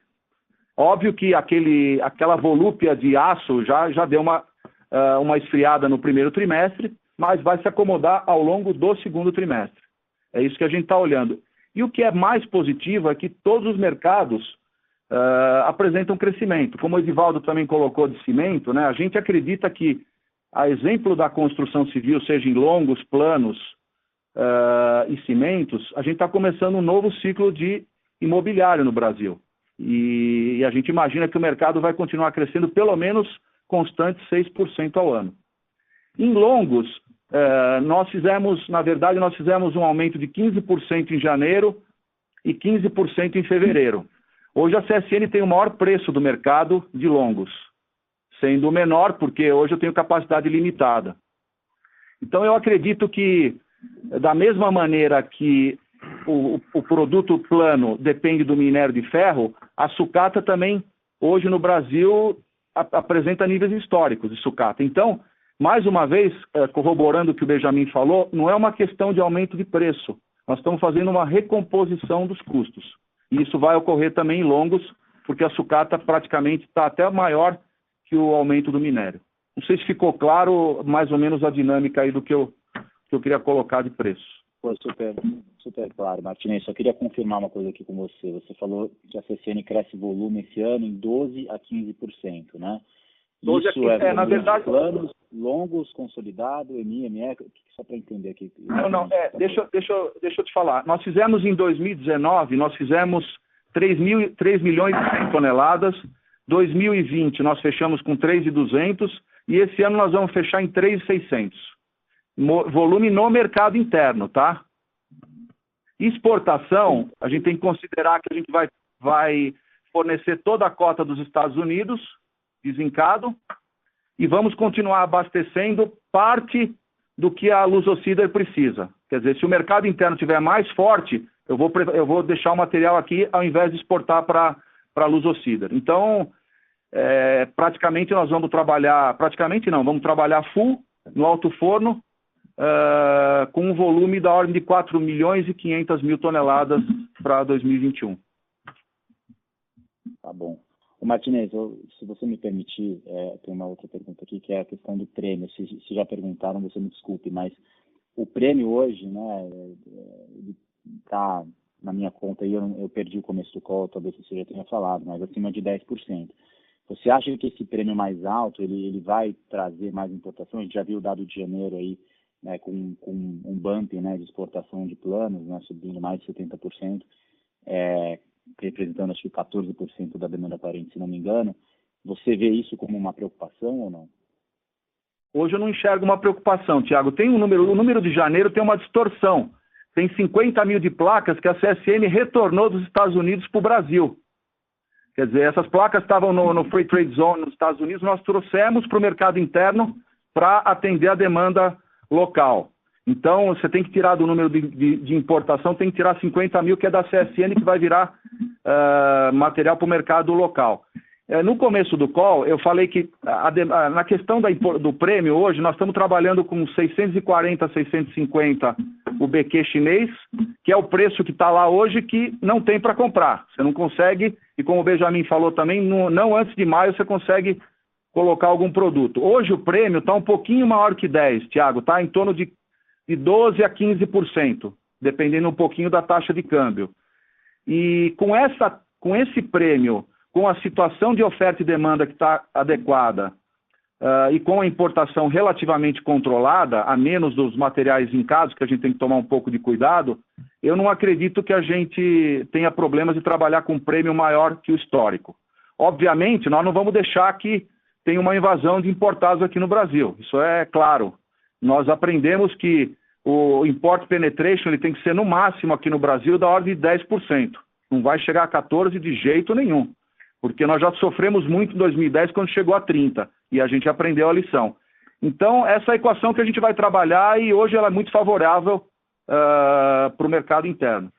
Óbvio que aquela volúpia de aço já deu uma esfriada no primeiro trimestre, mas vai se acomodar ao longo do segundo trimestre. É isso que a gente está olhando. E o que é mais positivo é que todos os mercados apresentam crescimento. Como o Edivaldo também colocou de cimento, né, a gente acredita que, a exemplo da construção civil, seja em longos, planos e cimentos, a gente está começando um novo ciclo de imobiliário no Brasil. E a gente imagina que o mercado vai continuar crescendo pelo menos constante 6% ao ano. Em longos, nós fizemos um aumento de 15% em janeiro e 15% em fevereiro. Hoje a CSN tem o maior preço do mercado de longos, sendo o menor porque hoje eu tenho capacidade limitada. Então eu acredito que, da mesma maneira que o produto plano depende do minério de ferro, a sucata também, hoje no Brasil, apresenta níveis históricos de sucata. Então, mais uma vez, corroborando o que o Benjamin falou, não é uma questão de aumento de preço. Nós estamos fazendo uma recomposição dos custos. E isso vai ocorrer também em longos, porque a sucata praticamente está até maior que o aumento do minério. Não sei se ficou claro mais ou menos a dinâmica aí do que eu queria colocar de preço. Foi super claro, Martinez. Só queria confirmar uma coisa aqui com você. Você falou que a CSN cresce volume esse ano em 12% a 15%, né? 12 Isso a 15%, na verdade... planos longos, consolidado, EMI, ME, só para entender aqui. Deixa eu te falar. Nós fizemos em 2019, 3 milhões e 100 toneladas. 2020 nós fechamos com 3.200 e esse ano nós vamos fechar em 3.600. Volume no mercado interno, tá? Exportação, a gente tem que considerar que a gente vai fornecer toda a cota dos Estados Unidos, desencado, e vamos continuar abastecendo parte do que a Lusocider precisa. Quer dizer, se o mercado interno estiver mais forte, eu vou deixar o material aqui ao invés de exportar para a Lusocider. Então, praticamente nós vamos trabalhar, vamos trabalhar full no alto forno, com um volume da ordem de 4 milhões e 500 mil toneladas para 2021. Tá bom. O Martinez, se você me permitir, tem uma outra pergunta aqui, que é a questão do prêmio. Se já perguntaram, você me desculpe, mas o prêmio hoje, né, está na minha conta aí, eu perdi o começo do call, talvez você já tenha falado, mas acima de 10%. Você acha que esse prêmio mais alto, ele vai trazer mais importação? A gente já viu o dado de janeiro aí, né, com um bump, né, de exportação de planos, né, subindo mais de 70%, representando acho que 14% da demanda aparente, se não me engano. Você vê isso como uma preocupação ou não? Hoje eu não enxergo uma preocupação, Tiago. O número de janeiro tem uma distorção. Tem 50 mil de placas que a CSN retornou dos Estados Unidos para o Brasil. Quer dizer, essas placas estavam no Free Trade Zone nos Estados Unidos, nós trouxemos para o mercado interno para atender a demanda local. Então, você tem que tirar do número de importação, tem que tirar 50 mil, que é da CSN, que vai virar material para o mercado local. No começo do call, eu falei que na questão do prêmio hoje, nós estamos trabalhando com 640, 650 o BQ chinês, que é o preço que está lá hoje, que não tem para comprar. Você não consegue, e como o Benjamin falou também, não antes de maio você consegue colocar algum produto. Hoje o prêmio está um pouquinho maior que 10, Tiago, está em torno de 12% a 15%, dependendo um pouquinho da taxa de câmbio. E com esse prêmio, com a situação de oferta e demanda que está adequada, e com a importação relativamente controlada, a menos dos materiais em casa, que a gente tem que tomar um pouco de cuidado, eu não acredito que a gente tenha problemas de trabalhar com um prêmio maior que o histórico. Obviamente, nós não vamos deixar que tenha uma invasão de importados aqui no Brasil, isso é claro. Nós aprendemos que o import penetration ele tem que ser no máximo aqui no Brasil da ordem de 10%. Não vai chegar a 14% de jeito nenhum. Porque nós já sofremos muito em 2010 quando chegou a 30%. E a gente aprendeu a lição. Então, essa é a equação que a gente vai trabalhar e hoje ela é muito favorável para o mercado interno.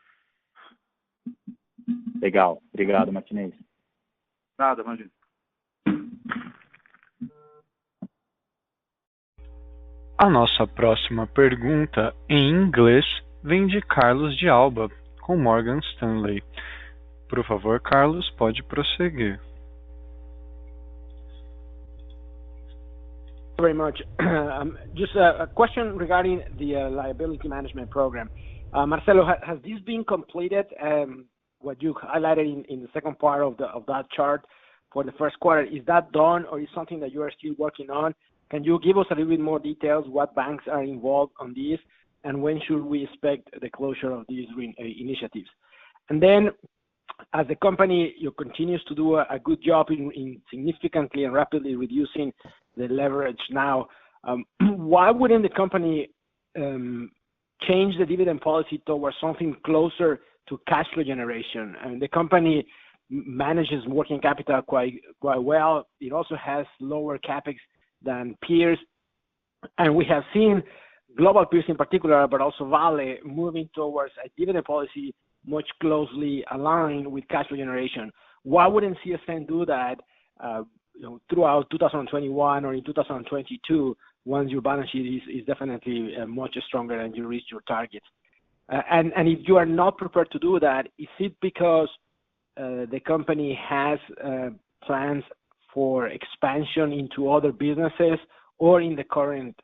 Legal. Obrigado, Martinez. Nada, imagina. A nossa próxima pergunta, em inglês, vem de Carlos de Alba, com Morgan Stanley. Por favor, Carlos, pode prosseguir. very much. Just a question regarding the liability management program. Marcelo, has this been completed? What you highlighted in the second part of that chart for the first quarter, is that done, or is something that you are still working on? Can you give us a little bit more details? What banks are involved on this, and when should we expect the closure of these initiatives? And then, as the company continues to do a good job in significantly and rapidly reducing the leverage now, why wouldn't the company change the dividend policy towards something closer to cash flow generation? And the company manages working capital quite well. It also has lower capex than peers, and we have seen global peers in particular, but also Vale, moving towards a dividend policy much closely aligned with cash flow generation. Why wouldn't CSN do that throughout 2021 or in 2022, once your balance sheet is definitely much stronger and you reach your targets? And if you are not prepared to do that, is it because the company has plans for expansion into other businesses or in the current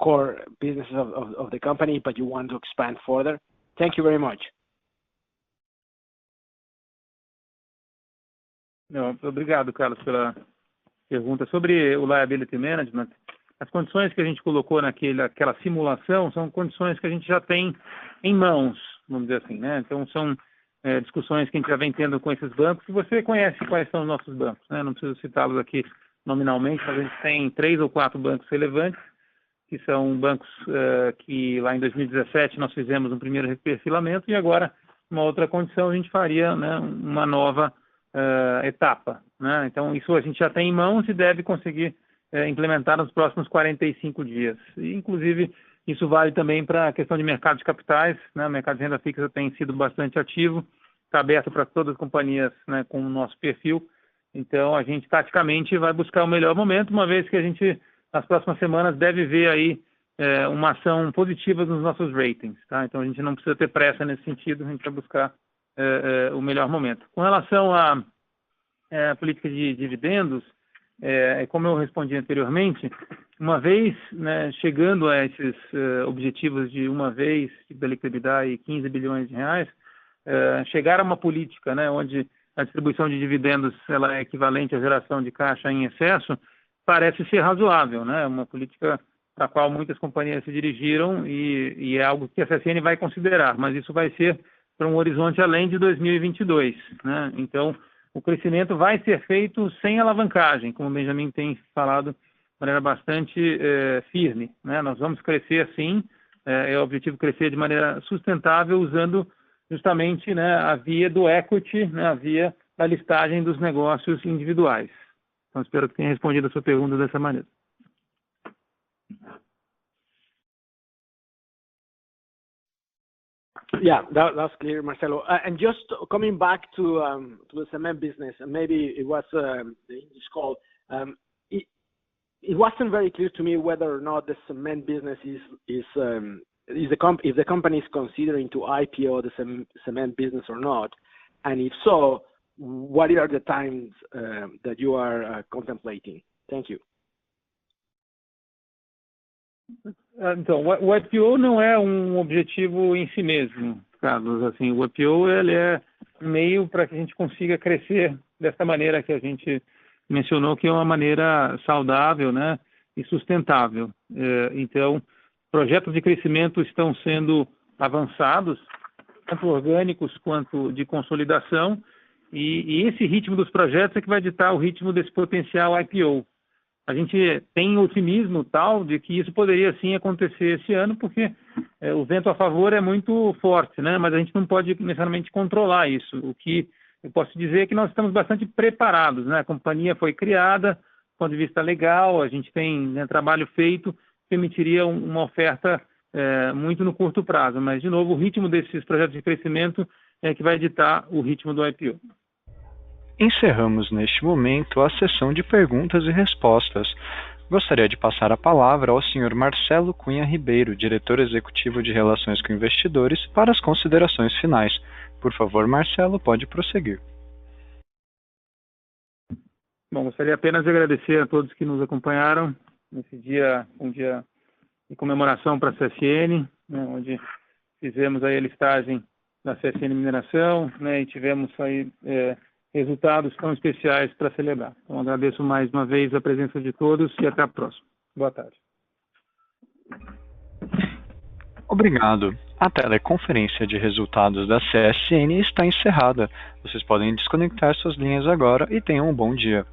core businesses of the company, but you want to expand further? Thank you very much. Não, obrigado, Carlos, pela pergunta. Sobre o liability management, as condições que a gente colocou naquela simulação são condições que a gente já tem em mãos, vamos dizer assim, né? Então, são discussões que a gente já vem tendo com esses bancos, e você conhece quais são os nossos bancos, né? Não preciso citá-los aqui nominalmente, mas a gente tem 3 ou 4 bancos relevantes, que são bancos que lá em 2017 nós fizemos um primeiro reperfilamento, e agora, uma outra condição, a gente faria, né, uma nova etapa, né? Então, isso a gente já tem em mãos e deve conseguir implementar nos próximos 45 dias. E, inclusive, isso vale também para a questão de mercado de capitais, né? O mercado de renda fixa tem sido bastante ativo, está aberto para todas as companhias, né, com o nosso perfil. Então, a gente taticamente vai buscar o melhor momento, uma vez que a gente, nas próximas semanas, deve ver aí uma ação positiva nos nossos ratings, tá? Então, a gente não precisa ter pressa nesse sentido, a gente vai buscar o melhor momento. Com relação à política de dividendos, como eu respondi anteriormente, uma vez, né, chegando a esses objetivos de uma vez da liquididade e 15 bilhões de reais, chegar a uma política, né, onde a distribuição de dividendos ela é equivalente à geração de caixa em excesso, parece ser razoável, né? Uma política para a qual muitas companhias se dirigiram e é algo que a CSN vai considerar, mas isso vai ser para um horizonte além de 2022, né? Então, o crescimento vai ser feito sem alavancagem, como o Benjamin tem falado de maneira bastante firme, né? Nós vamos crescer sim, é o objetivo crescer de maneira sustentável, usando justamente, né, a via do equity, né, a via da listagem dos negócios individuais. Então, espero que tenha respondido a sua pergunta dessa maneira. Yeah, that's clear, Marcelo. And just coming back to the cement business, and maybe it was the English call, it wasn't very clear to me whether or not the cement business if the company is considering to IPO the cement business or not, and if so, what are the times that you are contemplating? Thank you. Então, o IPO não é um objetivo em si mesmo, Carlos. Assim, o IPO ele é um meio para que a gente consiga crescer dessa maneira que a gente mencionou, que é uma maneira saudável, né, e sustentável. Então, projetos de crescimento estão sendo avançados, tanto orgânicos quanto de consolidação, e esse ritmo dos projetos é que vai ditar o ritmo desse potencial IPO. A gente tem otimismo tal de que isso poderia sim acontecer esse ano, porque o vento a favor é muito forte, né? Mas a gente não pode necessariamente controlar isso. O que eu posso dizer é que nós estamos bastante preparados, né? A companhia foi criada, do ponto de vista legal, a gente tem, né, trabalho feito, permitiria uma oferta muito no curto prazo. Mas, de novo, o ritmo desses projetos de crescimento é que vai ditar o ritmo do IPO. Encerramos neste momento a sessão de perguntas e respostas. Gostaria de passar a palavra ao Sr. Marcelo Cunha Ribeiro, diretor executivo de Relações com Investidores, para as considerações finais. Por favor, Marcelo, pode prosseguir. Bom, gostaria apenas de agradecer a todos que nos acompanharam nesse dia, um dia de comemoração para a CSN, né, onde fizemos aí a listagem da CSN Mineração, né, e tivemos aí resultados tão especiais para celebrar. Então, agradeço mais uma vez a presença de todos e até a próxima. Boa tarde. Obrigado. A teleconferência de resultados da CSN está encerrada. Vocês podem desconectar suas linhas agora e tenham um bom dia.